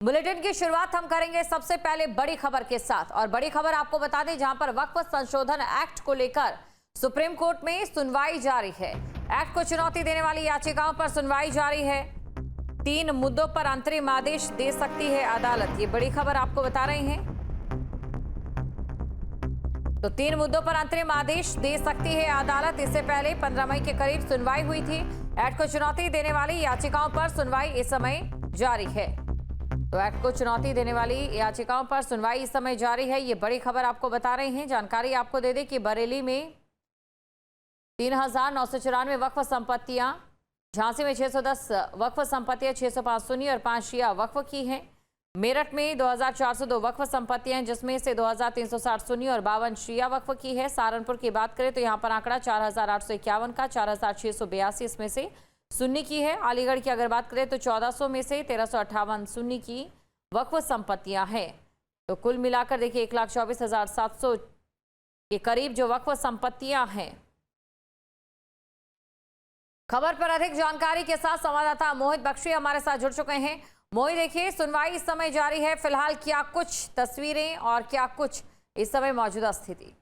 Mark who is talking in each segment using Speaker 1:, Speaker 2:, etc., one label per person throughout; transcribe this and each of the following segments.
Speaker 1: Bulletin की शुरुआत हम करेंगे सबसे पहले बड़ी खबर के साथ। और बड़ी खबर आपको बता दें, जहां पर वक्फ संशोधन एक्ट को लेकर सुप्रीम कोर्ट में सुनवाई जारी है। एक्ट को चुनौती देने वाली याचिकाओं पर सुनवाई जारी है। 3 मुद्दों पर अंतरिम आदेश दे सकती है अदालत, ये बड़ी खबर आपको बता रहे हैं। तो 3 मुद्दों पर अंतरिम आदेश दे सकती है अदालत। इससे पहले 15 मई के करीब सुनवाई हुई थी। एक्ट को चुनौती देने वाली याचिकाओं पर सुनवाई इस समय जारी है। तो एक्ट को चुनौती देने वाली याचिकाओं पर सुनवाई इस समय जारी है, ये बड़ी खबर आपको बता रहे हैं। जानकारी आपको दे दें कि बरेली में 3,994 वक्फ संपत्तियां, झांसी में 610 वक्फ संपत्तियां, 605 सुन्नी और 5 शिया वक्फ की हैं। मेरठ में 2,402 वक्फ संपत्तियां हैं, जिसमें से 2,360 सुन्नी और 52 शिया वक्फ की है। सहारनपुर की बात करें तो यहां पर आंकड़ा 4,851 का, 4,682 इसमें से सुन्नी की है। अलीगढ़ की अगर बात करें तो 1400 में से 1358 सुन्नी की वक्फ संपत्तियां हैं। तो कुल मिलाकर देखिए 1,24,700 के करीब जो वक्फ संपत्तियां हैं। खबर पर अधिक जानकारी के साथ संवाददाता मोहित बख्शी हमारे साथ जुड़ चुके हैं। मोहित, देखिए सुनवाई इस समय जारी है, फिलहाल क्या कुछ तस्वीरें और क्या कुछ इस समय मौजूदा स्थिति?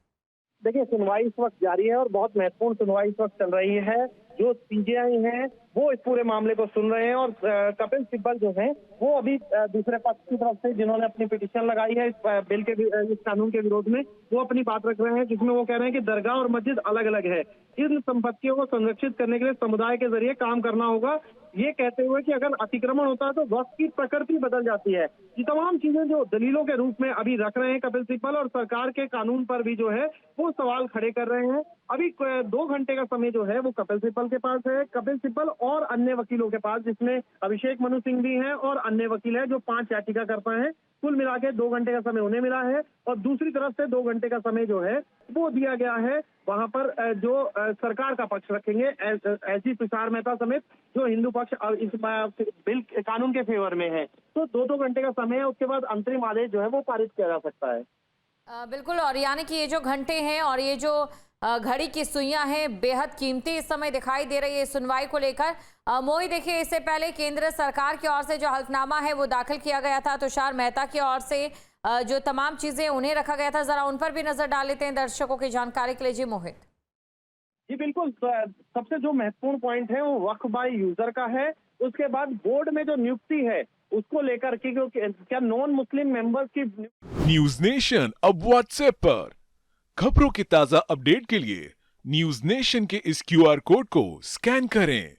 Speaker 2: देखिए, सुनवाई इस वक्त जारी है और बहुत महत्वपूर्ण सुनवाई इस वक्त चल रही है। जो सीजेआई हैं वो इस पूरे मामले को सुन रहे हैं और कपिल सिब्बल जो हैं वो अभी दूसरे पक्ष की तरफ से जिन्होंने अपनी पिटीशन लगाई है इस बिल के इस कानून के विरोध में, वो अपनी बात रख रहे हैं, जिसमें वो कह रहे हैं कि दरगाह और मस्जिद अलग अलग है। इन संपत्तियों को संरक्षित करने के लिए समुदाय के जरिए काम करना होगा, ये कहते हुए कि अगर अतिक्रमण होता है तो वक्त की प्रकृति बदल जाती है। ये तमाम चीजें जो दलीलों के रूप में अभी रख रहे हैं कपिल सिब्बल, और सरकार के कानून पर भी जो है वो सवाल खड़े कर रहे हैं। अभी 2 घंटे का समय जो है वो कपिल सिब्बल के पास है, कपिल सिब्बल और अन्य वकीलों के पास, जिसमें अभिषेक मनु सिंह भी हैं और अन्य वकील हैं जो 5 याचिकाकर्ता हैं। कुल मिला के 2 घंटे का समय उन्हें मिला है और दूसरी तरफ से 2 घंटे का समय जो है वो दिया गया है वहां पर जो सरकार का पक्ष रखेंगे एसजी तुषार मेहता समेत जो हिंदू पक्ष इस बिल कानून के फेवर में है। तो 2-2 घंटे का समय है, उसके बाद अंतरिम आदेश जो है वो पारित किया जा सकता है।
Speaker 1: बिल्कुल, और यानी कि ये जो घंटे हैं और ये जो घड़ी की सुइयां हैं बेहद कीमती इस समय दिखाई दे रही है सुनवाई को लेकर। मोहित, देखिए इससे पहले केंद्र सरकार की ओर से जो हल्फनामा है वो दाखिल किया गया था, तुषार मेहता की ओर से जो तमाम चीजें उन्हें रखा गया था, जरा उन पर भी नजर डाल लेते हैं दर्शकों की जानकारी के लिए। जी मोहित।
Speaker 2: जी बिल्कुल, सबसे जो महत्वपूर्ण पॉइंट है वो वक्फ बाय यूजर का है। उसके बाद बोर्ड में जो नियुक्ति है उसको लेकर के क्या नॉन मुस्लिम मेंबर्स की।
Speaker 3: न्यूज नेशन अब व्हाट्सएप पर खबरों की ताजा अपडेट के लिए न्यूज नेशन के इस QR कोड को स्कैन करें।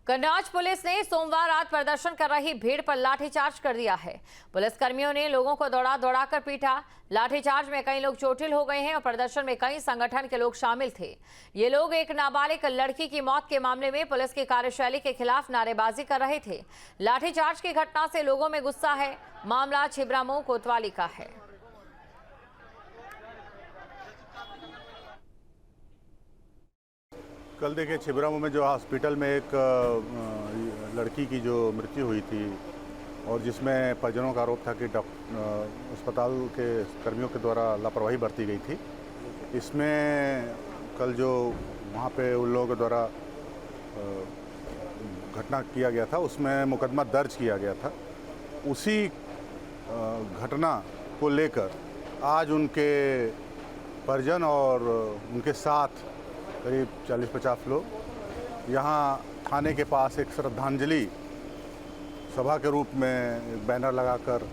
Speaker 1: कन्नौज पुलिस ने सोमवार रात प्रदर्शन कर रही भीड़ पर लाठीचार्ज कर दिया है। पुलिसकर्मियों ने लोगों को दौड़ा कर पीटा। लाठीचार्ज में कई लोग चोटिल हो गए हैं और प्रदर्शन में कई संगठन के लोग शामिल थे। ये लोग एक नाबालिग लड़की की मौत के मामले में पुलिस की कार्यशैली के खिलाफ नारेबाजी कर रहे थे। लाठीचार्ज की घटना से लोगों में गुस्सा है। मामला छिबरामऊ कोतवाली का है।
Speaker 4: कल देखिए छिबरामऊ में जो हॉस्पिटल में एक लड़की की जो मृत्यु हुई थी और जिसमें परिजनों का आरोप था कि अस्पताल के कर्मियों के द्वारा लापरवाही बरती गई थी, इसमें कल जो वहाँ पे उन लोगों के द्वारा घटना किया गया था उसमें मुकदमा दर्ज किया गया था। उसी घटना को लेकर आज उनके परिजन और उनके साथ करीब 40-50 लोग यहाँ थाने के पास एक श्रद्धांजलि सभा के रूप में बैनर लगाकर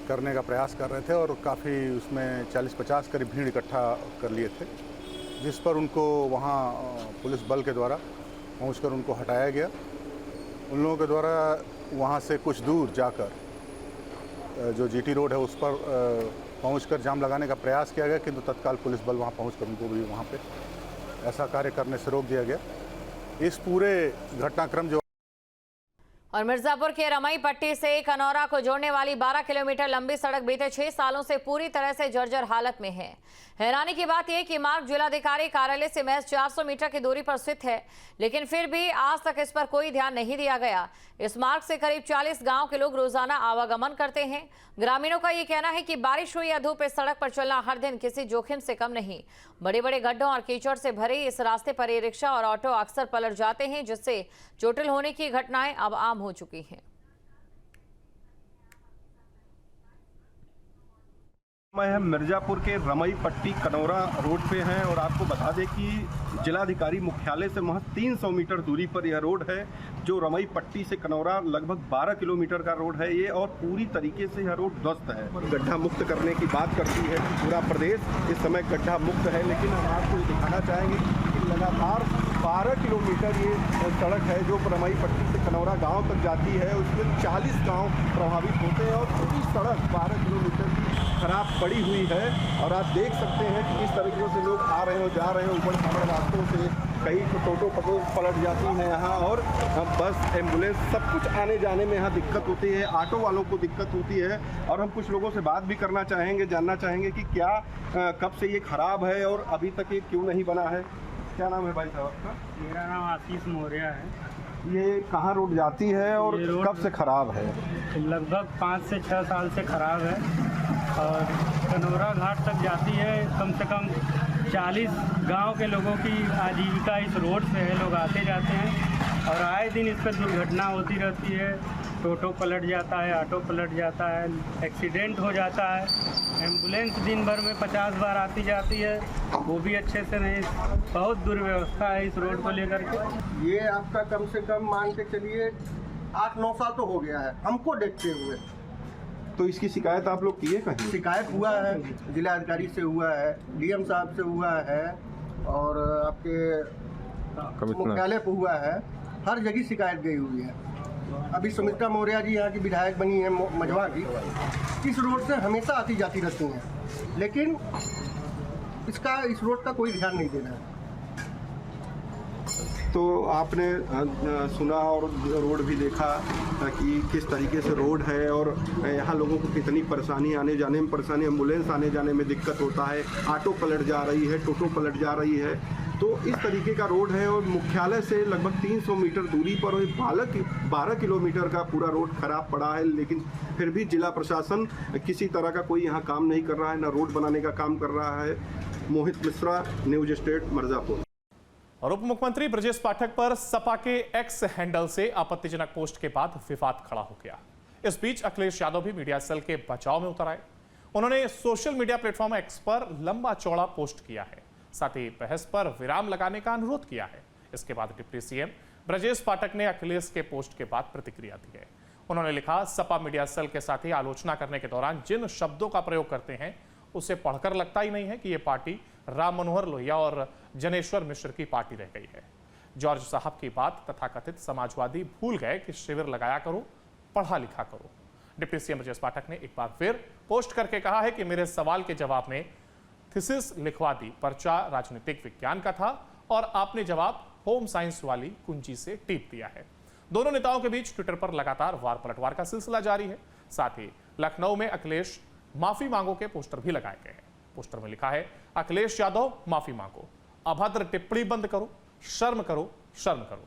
Speaker 4: करने का प्रयास कर रहे थे और काफ़ी उसमें 40-50 करीब भीड़ इकट्ठा कर लिए थे, जिस पर उनको वहाँ पुलिस बल के द्वारा पहुंचकर उनको हटाया गया। उन लोगों के द्वारा वहाँ से कुछ दूर जाकर जो GT रोड है उस पर पहुंचकर जाम लगाने का प्रयास किया गया, किंतु तत्काल पुलिस बल वहाँ पहुँचकर उनको भी वहाँ पे ऐसा कार्य करने से रोक दिया गया। इस पूरे घटनाक्रम जो
Speaker 1: और मिर्जापुर के रमई पट्टी से कनौरा को जोड़ने वाली 12 किलोमीटर लंबी सड़क बीते 6 सालों से पूरी तरह से जर्जर हालत में है। हैरानी की बात यह कि मार्ग जिलाधिकारी कार्यालय से महज 400 मीटर की दूरी पर स्थित है, लेकिन फिर भी आज तक इस पर कोई ध्यान नहीं दिया गया। इस मार्ग से करीब 40 गांव के लोग रोजाना आवागमन करते हैं। ग्रामीणों का ये कहना है कि बारिश हुई या धूप इस सड़क पर चलना हर दिन किसी जोखिम से कम नहीं। बड़े बड़े गड्ढों और कीचड़ से भरे इस रास्ते पर ई रिक्शा और ऑटो अक्सर पलट जाते हैं, जिससे चोटिल होने की घटनाएं अब आम हो चुकी हैं।
Speaker 5: मैं मिर्जापुर के रमई पट्टी कनौरा रोड पे हैं और आपको बता दें कि जिलाधिकारी मुख्यालय से महज 300 मीटर दूरी पर यह रोड है, जो रमई पट्टी से कनौरा लगभग 12 किलोमीटर का रोड है ये, और पूरी तरीके से यह रोड ध्वस्त है। गड्ढा मुक्त करने की बात करती है कि पूरा प्रदेश इस समय गड्ढा मुक्त है, लेकिन हम आपको ये दिखाना चाहेंगे कि लगातार 12 किलोमीटर ये सड़क है जो रमई पट्टी से कनौरा गाँव तक जाती है। उसमें 40 गाँव प्रभावित होते हैं और पूरी सड़क 12 किलोमीटर की खराब पड़ी हुई है। और आप देख सकते हैं कि किस तरीके से लोग आ रहे हो जा रहे हैं ऊपर खाबड़ रास्तों से। कई टोटो पलट जाती हैं यहाँ, और बस एम्बुलेंस सब कुछ आने जाने में यहाँ दिक्कत होती है। ऑटो वालों को दिक्कत होती है। और हम कुछ लोगों से बात भी करना चाहेंगे, जानना चाहेंगे कि क्या कब से ये खराब है और अभी तक ये क्यों नहीं बना है। क्या नाम है भाई साहब आपका?
Speaker 6: मेरा नाम आशीष मौर्य है।
Speaker 5: ये कहाँ रोड जाती है और कब से खराब है?
Speaker 6: लगभग 5 से 6 साल से खराब है और कनौरा घाट तक जाती है। कम से कम 40 गांव के लोगों की आजीविका इस रोड से है। लोग आते जाते हैं और आए दिन इस पर दुर्घटना होती रहती है। टोटो पलट जाता है, ऑटो पलट जाता है, एक्सीडेंट हो जाता है। एम्बुलेंस दिन भर में 50 बार आती जाती है, वो भी अच्छे से नहीं। बहुत दुर्व्यवस्था है इस रोड को लेकर के।
Speaker 7: ये आपका कम से कम मान के चलिए 8-9 साल तो हो गया है हमको देखते हुए।
Speaker 5: तो इसकी शिकायत आप लोग किए कहीं?
Speaker 7: शिकायत हुआ है, जिलाधिकारी से हुआ है, डीएम साहब से हुआ है और आपके मुख्यालय पर हुआ है। हर जगह शिकायत गई हुई है। अभी सुमित्रा मौर्य जी यहाँ की विधायक बनी है मझवा की, इस रोड से हमेशा आती जाती रहती हैं, लेकिन इस रोड का कोई ध्यान नहीं दे रहा है।
Speaker 5: तो आपने सुना और रोड भी देखा कि किस तरीके से रोड है और यहाँ लोगों को कितनी परेशानी, आने जाने में परेशानी, एम्बुलेंस आने जाने में दिक्कत होता है, ऑटो पलट जा रही है, टोटो पलट जा रही है। तो इस तरीके का रोड है और मुख्यालय से लगभग 300 मीटर दूरी पर 12 किलोमीटर का पूरा रोड खराब पड़ा है, लेकिन फिर भी जिला प्रशासन किसी तरह का कोई यहाँ काम नहीं कर रहा है, ना रोड बनाने का काम कर रहा है। मोहित मिश्रा, न्यूज स्टेट, मिर्जापुर।
Speaker 8: और उप मुख्यमंत्री ब्रजेश पाठक पर सपा के एक्स हैंडल से आपत्तिजनक पोस्ट के बाद विवाद खड़ा हो गया। इस बीच अखिलेश यादव भी मीडिया सेल के बचाव में उतर आए। उन्होंने सोशल मीडिया प्लेटफॉर्म एक्स पर लंबा चौड़ा पोस्ट किया है, साथ ही बहस पर विराम लगाने का अनुरोध किया है। इसके बाद डिप्टी सीएम ब्रजेश पाठक ने अखिलेश के पोस्ट के बाद प्रतिक्रिया दी है। उन्होंने लिखा, सपा मीडिया सेल के साथी आलोचना करने के दौरान जिन शब्दों का प्रयोग करते हैं उसे पढ़कर लगता ही नहीं है कि यह पार्टी राम मनोहर लोहिया और जनेश्वर मिश्र की पार्टी रह गई है। जॉर्ज साहब की बात तथाकथित समाजवादी भूल गए कि शिविर लगाया करो, पढ़ा लिखा करो। डिप्टी सीएम ब्रजेश पाठक ने एक बार फिर पोस्ट करके कहा है कि मेरे सवाल के जवाब में थीसिस लिखवा दी, पर्चा राजनीतिक विज्ञान का था और आपने जवाब होम साइंस वाली कुंजी से टीप दिया है। दोनों नेताओं के बीच ट्विटर पर लगातार वार पलटवार का सिलसिला जारी है। साथ ही लखनऊ में अखिलेश माफी मांगो के पोस्टर भी लगाए गए हैं। पोस्टर में लिखा है, अखिलेश यादव माफी मांगो, अभद्र टिप्पणी बंद करो, शर्म करो, शर्म करो।